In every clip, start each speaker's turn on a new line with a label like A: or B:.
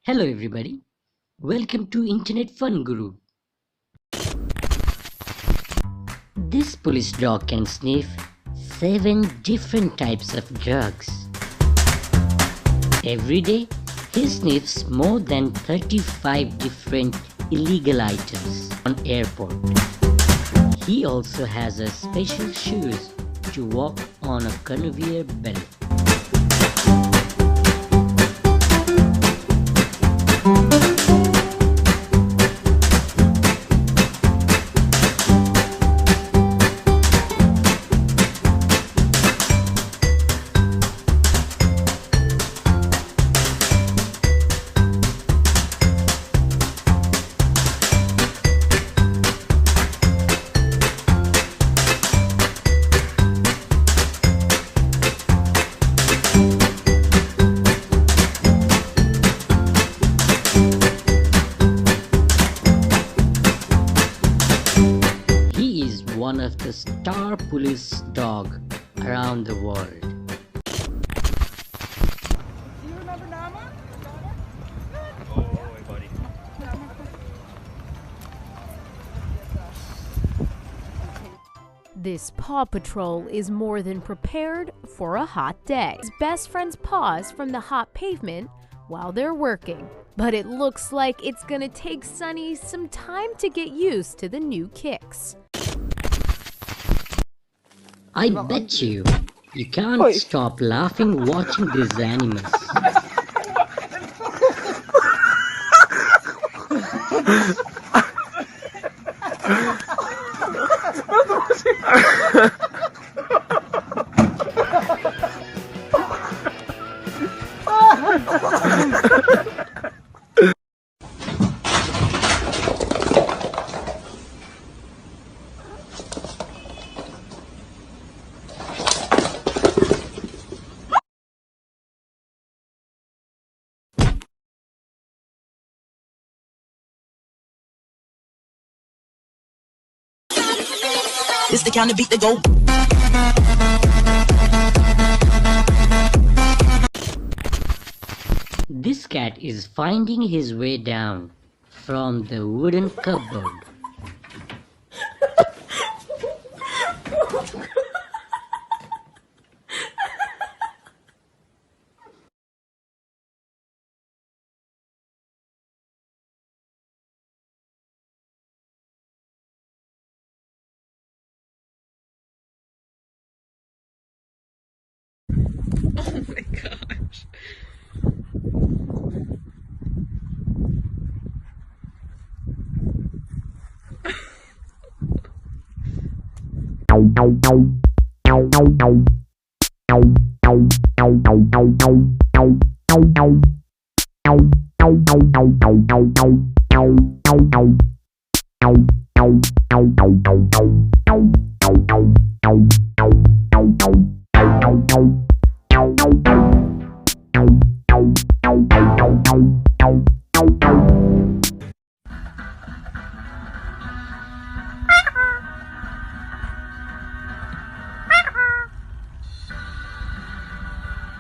A: Hello everybody, welcome to Internet Fun Guru. This police dog can sniff 7 different types of drugs. Every day, he sniffs more than 35 different illegal items on airport. He also has a special shoes to walk on a conveyor belt. He is one of the star police dog around the world.
B: Do you remember Nama?
C: Oh, hey, buddy.
D: This Paw Patrol is more than prepared for a hot day. His best friends pause from the hot pavement while they're working. But it looks like it's gonna take Sunny some time to get used to the new kicks.
A: I bet you can't stop laughing watching these animals.
E: It's the kind of beat that go.
A: This cat is finding his way down from the wooden cupboard.
B: Oh my gosh.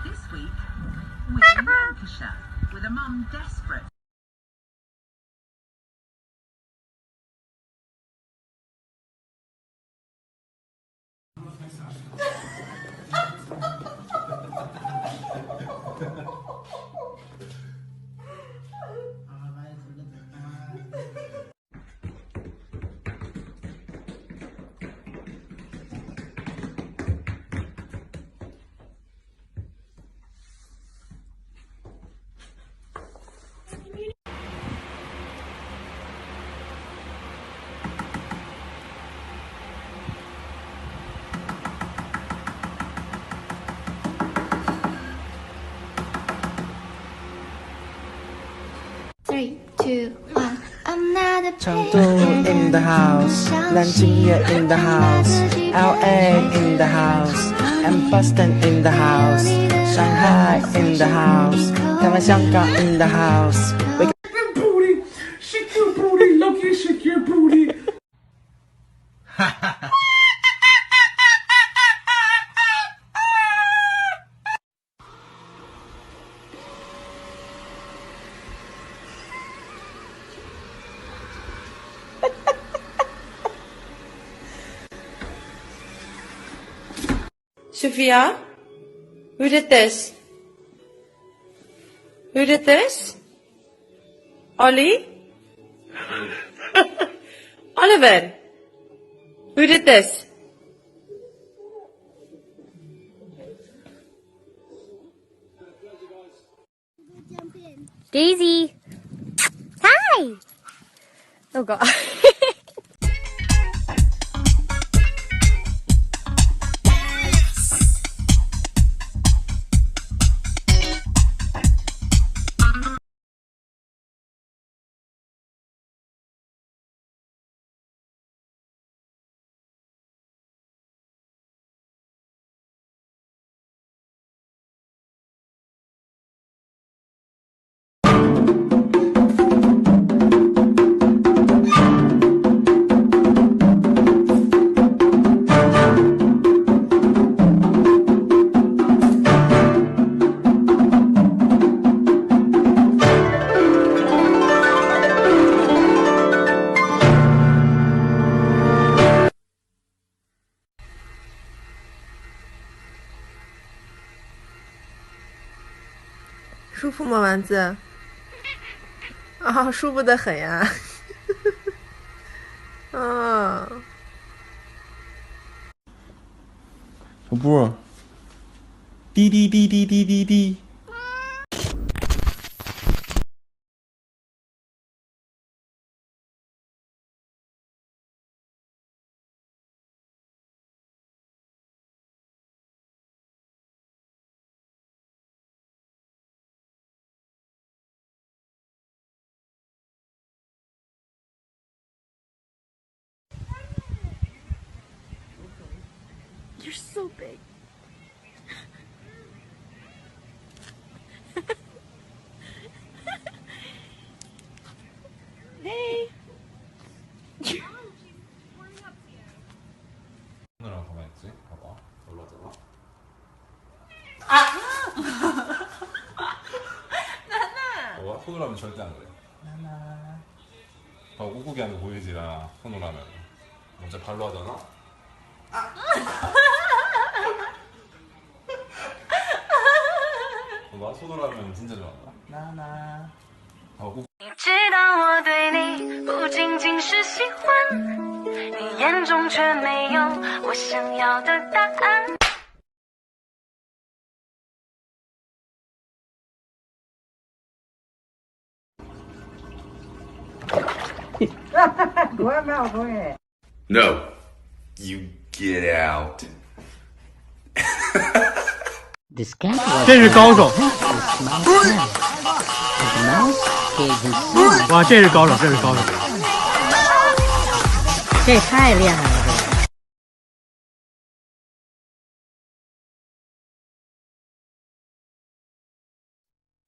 F: This week, we're in Lancashire with a mum desperate.
G: Three, two, one. Another
H: Chengdu in the house, Nanjing in the house, LA in the house, and Boston in the house, Shanghai in the house, Taiwan, 香港 in the house.
B: Shake your booty, Loki, shake your booty.
I: Sophia? Who did this? Who did this? Ollie? Oliver? Who did this?
J: Daisy! Hi! Oh god.
I: 舒服吗，丸子？啊，舒服的很呀。啊，
K: 小布，滴滴滴滴滴滴滴。
J: You're so big. Hey.
L: 손으로 가만히 있지? 봐봐. 올라잖아.
J: 나나.
L: 봐봐. 손으로 하면 절대 안 그래.
J: 나나.
L: 더 우국이 하면 보이지라 손으로 하면. 먼저 발로 하잖아. 봐봐. 손으로 하면 진짜 좋아한다.
J: 나나.
L: 우
M: 你知道我对你不仅仅是喜欢，你眼中却没有我想要的答案。
N: No, you get out.
A: This cat was
B: 这是高手。
A: The mouse gave himself.
B: 哇，这是高手，这是高手。
A: 这也太厉害了，这个。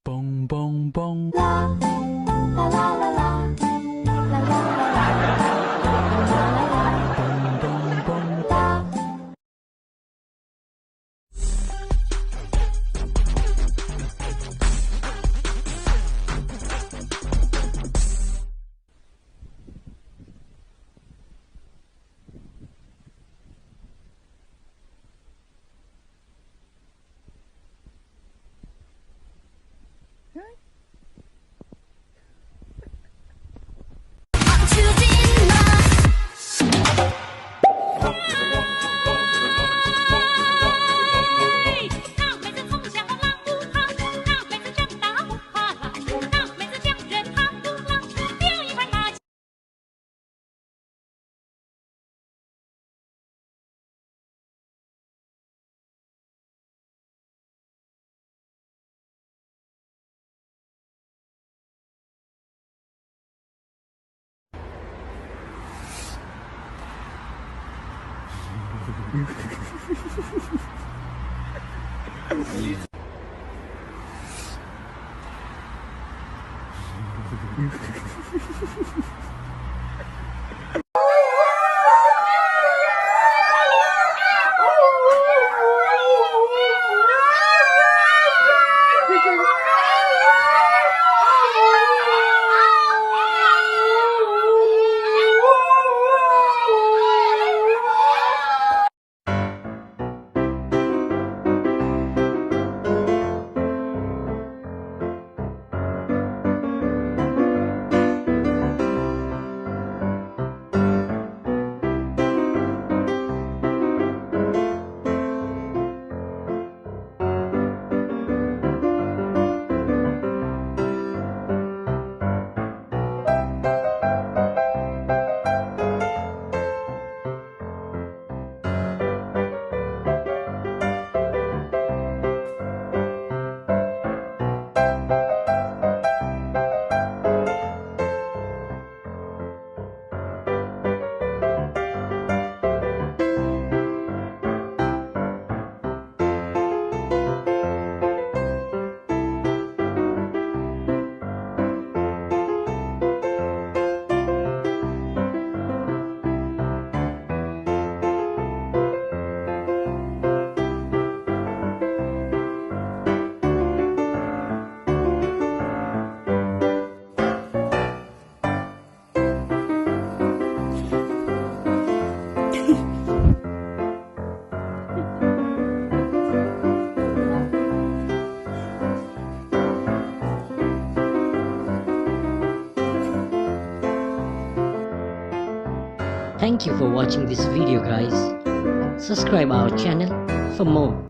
B: 嘣嘣嘣。
J: 啦啦啦啦啦啦啦啦。
A: Thank you for watching this video guys. Subscribe our channel for more.